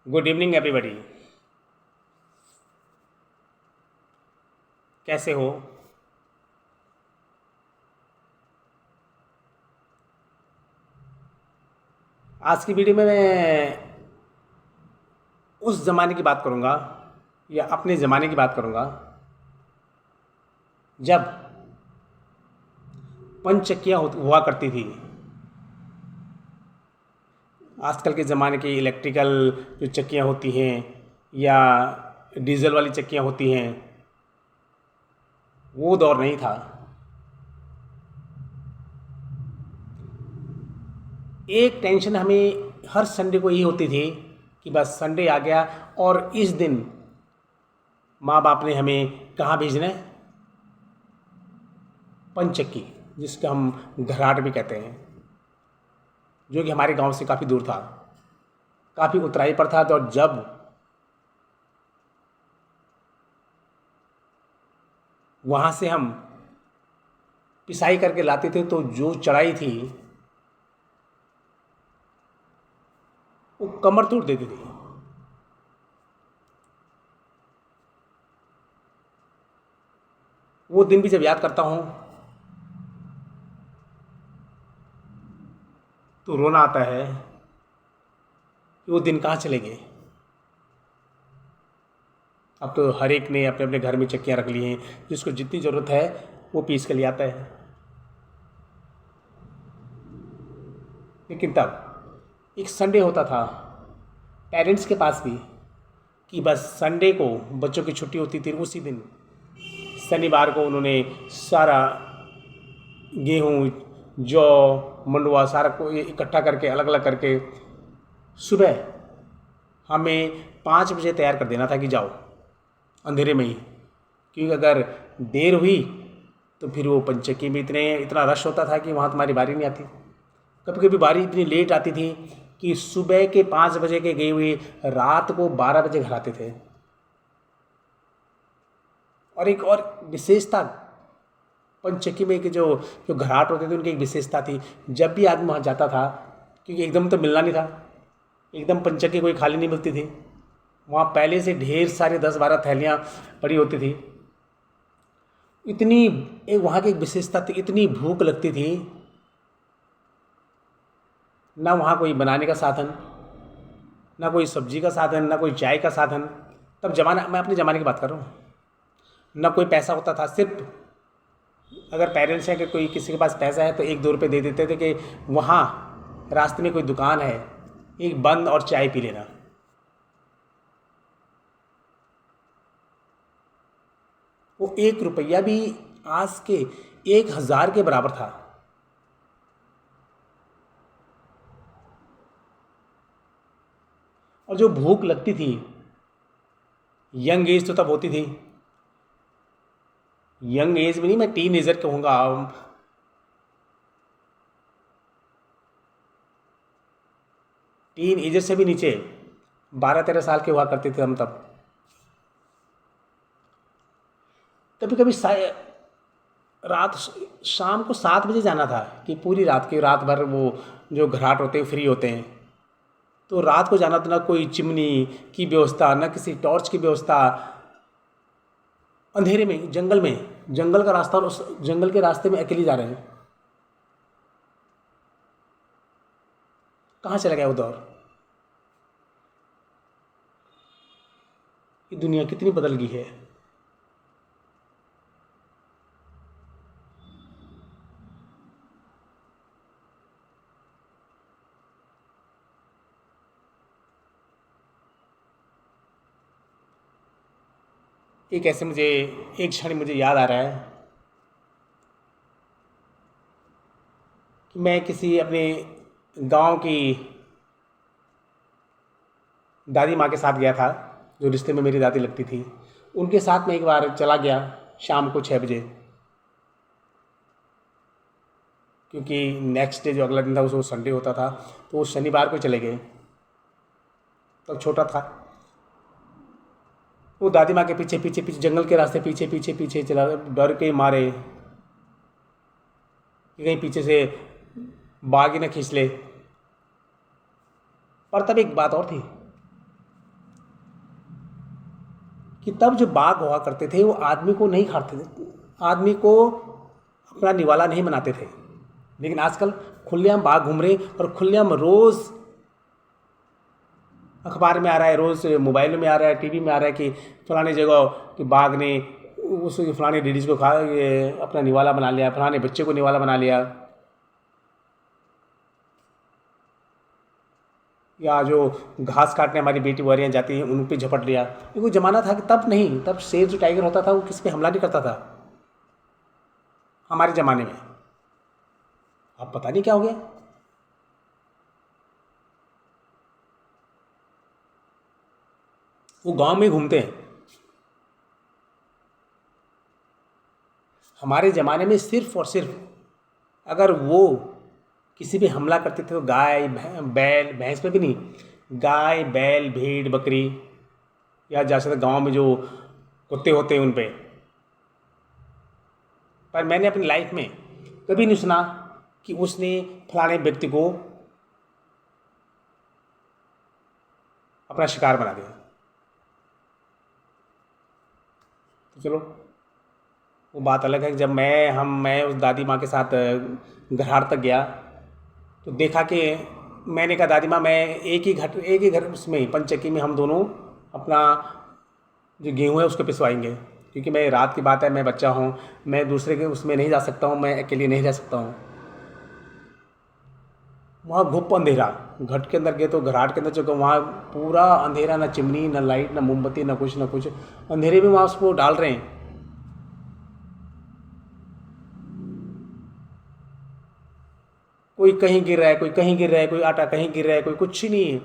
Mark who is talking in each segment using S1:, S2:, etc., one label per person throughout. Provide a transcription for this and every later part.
S1: Good evening everybody. कैसे हो? आज की वीडियो में मैं उस ज़माने की बात करूँगा या अपने ज़माने की बात करूँगा जब पंचचक्कियाँ हुआ करती थी। आजकल के ज़माने की इलेक्ट्रिकल जो चक्कियाँ होती हैं या डीजल वाली चक्कियाँ होती हैं, वो दौर नहीं था। एक टेंशन हमें हर संडे को यही होती थी कि बस संडे आ गया और इस दिन माँ बाप ने हमें कहाँ भेजना है? पंचक्की, जिसका हम घराट भी कहते हैं, जो कि हमारे गांव से काफ़ी दूर था, काफ़ी उतराई पर था। तो जब वहाँ से हम पिसाई करके लाते थे तो जो चढ़ाई थी वो कमर तोड़ देती थी। वो दिन भी जब याद करता हूँ तो रोना आता है कि वो दिन कहाँ चले गए। अब तो हर एक ने अपने अपने घर में चक्कियाँ रख ली हैं, जिसको जितनी ज़रूरत है वो पीस के ले आता है। लेकिन तब एक संडे होता था पेरेंट्स के पास भी, कि बस संडे को बच्चों की छुट्टी होती थी। उसी दिन शनिवार को उन्होंने सारा गेहूँ, जौ, मंडुआ सारा को इकट्ठा करके अलग अलग करके सुबह हमें 5 बजे तैयार कर देना था कि जाओ अंधेरे में ही, क्योंकि अगर देर हुई तो फिर वो पंचक्की में इतना रश होता था कि वहाँ तुम्हारी बारी नहीं आती। कभी कभी बारी इतनी लेट आती थी कि सुबह के 5 बजे के गए हुए रात को 12 बजे घर आते थे। और एक और विशेषता पंचक्की में कि जो जो घराट होते थे उनकी एक विशेषता थी। जब भी आदमी वहाँ जाता था, क्योंकि एकदम तो मिलना नहीं था, एकदम पंचक्की कोई खाली नहीं मिलती थी, वहाँ पहले से ढेर सारे 10-12 थैलियाँ पड़ी होती थी। इतनी एक वहाँ की एक विशेषता थी, इतनी भूख लगती थी, ना वहाँ कोई बनाने का साधन, ना कोई सब्जी का साधन, ना कोई चाय का साधन। तब जमाना, मैं अपने ज़माने की बात कर रहा हूँ, ना कोई पैसा होता था। सिर्फ अगर पेरेंट्स हैं कि कोई किसी के पास पैसा है तो 1-2 रुपये दे देते थे कि वहाँ रास्ते में कोई दुकान है, एक बंद और चाय पी लेना। वो 1 रुपया भी आज के 1,000 के बराबर था। और जो भूख लगती थी, यंग एज तो तब होती थी, यंग एज में नहीं, मैं टीन एजर कहूँगा, टीन एजर से भी नीचे 12-13 साल के हुआ करते थे हम तब। कभी कभी रात शाम को 7 बजे जाना था कि पूरी रात की, रात भर वो जो घाट होते हैं फ्री होते हैं, तो रात को जाना तो ना कोई चिमनी की व्यवस्था, ना किसी टॉर्च की व्यवस्था, अंधेरे में जंगल में, जंगल का रास्ता और उस जंगल के रास्ते में अकेले जा रहे हैं। कहाँ चला गया वो दौर? ये दुनिया कितनी बदल गई है। एक ऐसे मुझे एक क्षण मुझे याद आ रहा है कि मैं किसी अपने गांव की दादी माँ के साथ गया था, जो रिश्ते में मेरी दादी लगती थी। उनके साथ मैं एक बार चला गया शाम को 6 बजे, क्योंकि नेक्स्ट डे जो अगला दिन था वो संडे होता था, तो वो शनिवार को चले गए। तब छोटा था। वो दादी माँ के पीछे पीछे पीछे जंगल के रास्ते पीछे पीछे पीछे चला, डर के मारे कि कहीं पीछे से बाघ ही न खींच ले। पर तब एक बात और थी, कि तब जो बाघ हुआ करते थे वो आदमी को नहीं खाते थे, आदमी को अपना निवाला नहीं बनाते थे। लेकिन आजकल खुलेआम बाघ घूम रहे और खुलेआम रोज़ अखबार में आ रहा है, रोज़ मोबाइल में आ रहा है, टीवी में आ रहा है कि फलाने जगह कि बाघ ने उस फलाने लेडीज़ को खा ये अपना निवाला बना लिया, फलाने बच्चे को निवाला बना लिया, या जो घास काटने हमारी बेटी बुआरियाँ जाती हैं उन पे झपट लिया। ये कोई ज़माना था कि तब नहीं, तब शेर जो टाइगर होता था वो किसी पे हमला नहीं करता था हमारे ज़माने में। अब पता नहीं क्या हो गया। वो गांव में घूमते हैं। हमारे ज़माने में सिर्फ और सिर्फ अगर वो किसी भी हमला करते थे तो गाय बैल भैंस पे भी नहीं, गाय बैल भेड़ बकरी या जैसे गांव में जो कुत्ते होते हैं उन पे। पर मैंने अपनी लाइफ में कभी नहीं सुना कि उसने फलाने व्यक्ति को अपना शिकार बना दिया। तो चलो वो बात अलग है कि जब मैं उस दादी माँ के साथ घराट तक गया तो देखा कि मैंने कहा दादी माँ मैं एक ही घर उसमें पंचक्की में हम दोनों अपना जो गेहूँ है उसको पिसवाएंगे, क्योंकि मैं रात की बात है, मैं बच्चा हूँ, मैं दूसरे के उसमें नहीं जा सकता हूँ, मैं अकेले नहीं रह सकता हूँ। वहाँ घुप अंधेरा, घट के अंदर गए तो घराट के अंदर जो वहाँ पूरा अंधेरा, ना चिमनी ना लाइट ना मोमबत्ती ना कुछ अंधेरे में वहाँ उसको डाल रहे हैं। कोई कहीं गिर रहा है, कोई कहीं गिर रहा है, कोई आटा कहीं गिर रहा है, कोई कुछ ही नहीं है।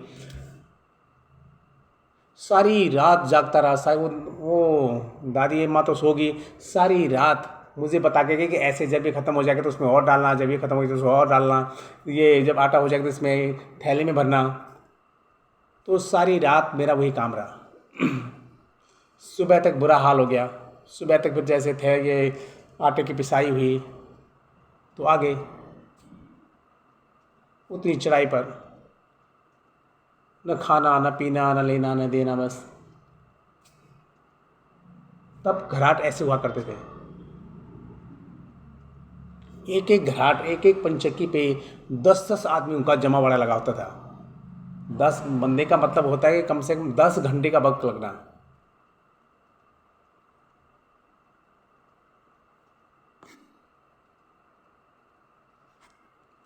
S1: सारी रात जागता रहा। वो दादी माँ तो सो गई, सारी रात मुझे बता के गई कि ऐसे जब ये ख़त्म हो जाएगा तो उसमें और डालना, जब ये ख़त्म हो जाएगा तो उसमें और डालना, ये जब आटा हो जाएगा तो इसमें थैले में भरना। तो सारी रात मेरा वही काम रहा। सुबह तक बुरा हाल हो गया। सुबह तक फिर जैसे थे ये आटे की पिसाई हुई तो आ गए उतनी चढ़ाई पर, न खाना न पीना न लेना न देना, बस। तब घराट ऐसे हुआ करते थे। एक एक घराट, एक एक पंचक्की पे 10-10 आदमी उनका जमा बड़ा लगा होता था। 10 बंदे का मतलब होता है कि कम से कम 10 घंटे का वक्त लगना।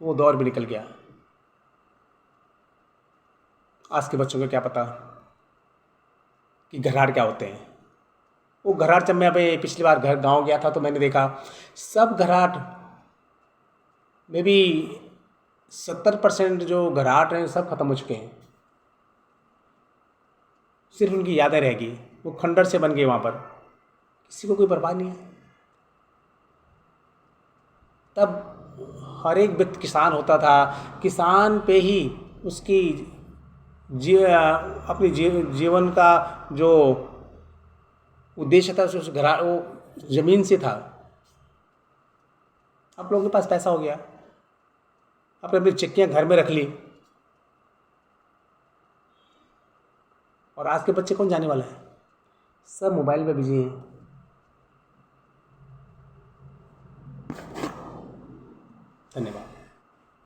S1: वो दौर भी निकल गया। आज के बच्चों को क्या पता कि घराट क्या होते हैं। वो घराट, जब मैं अभी पिछली बार गांव गया था तो मैंने देखा सब घराट में भी 70% जो घराट हैं सब खत्म हो चुके हैं। सिर्फ उनकी यादें रहेगी, वो खंडर से बन गए, वहाँ पर किसी को कोई परवाह नहीं है। तब हर एक व्यक्ति किसान होता था, किसान पे ही उसकी अपनी जीवन का जो उद्देश्य था उस वो ज़मीन से था। आप लोगों के पास पैसा हो गया, अपने अपनी चक्कियाँ घर में रख ली, और आज के बच्चे कौन जाने वाला है, सब मोबाइल में बिजी हैं। धन्यवाद।